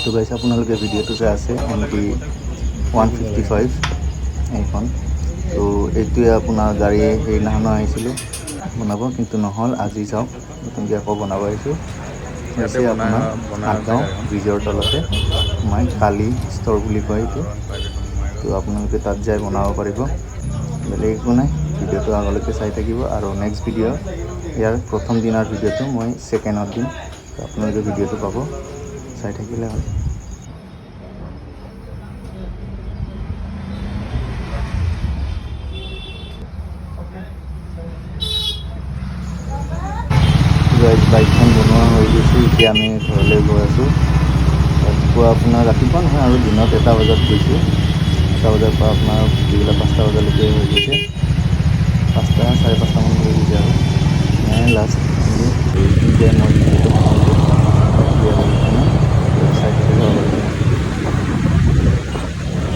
তো গাইছ আপোনালোকে ভিডিঅ'টো যে আছে MT-155 এইখন। তো এইটোৱে আপোনাৰ গাড়ী সেইদিনাখনো আহিছিলোঁ বনাব, কিন্তু নহ'ল। আজি যাওক নতুনকৈ আকৌ বনাব আহিছোঁ। হৈছে আপোনাৰ আঠগাঁও ব্ৰিজৰ তলতে সোমাই কালি ষ্ট'ৰ বুলি কয় এইটো। তো আপোনালোকে তাত যাই বনাব পাৰিব, বেলেগ একো নাই। ভিডিঅ'টো আগলৈকে চাই থাকিব, আৰু নেক্সট ভিডিঅ' ইয়াৰ প্ৰথম দিনৰ ভিডিঅ'টো মই ছেকেণ্ডত দিম। তো আপোনালোকে ভিডিঅ'টো পাব, চাই থাকিলে হ'ল। বাইকখন বনোৱা হৈ গৈছে, এতিয়া আমি ঘৰলৈ গৈ আছোঁ। ৰাতিপুৱা নহয় আৰু দিনত 1টা বজাত গৈছোঁ। 1টা বজাৰ পৰা আপোনাৰ ভাটিবেলা 5টা বজালৈকে হৈ গৈছে। 5টা, 5:30 মান হৈ গৈছে আৰু লাষ্ট এইখিনিতে মই ভিডিঅ'টো সামৰিছোঁ।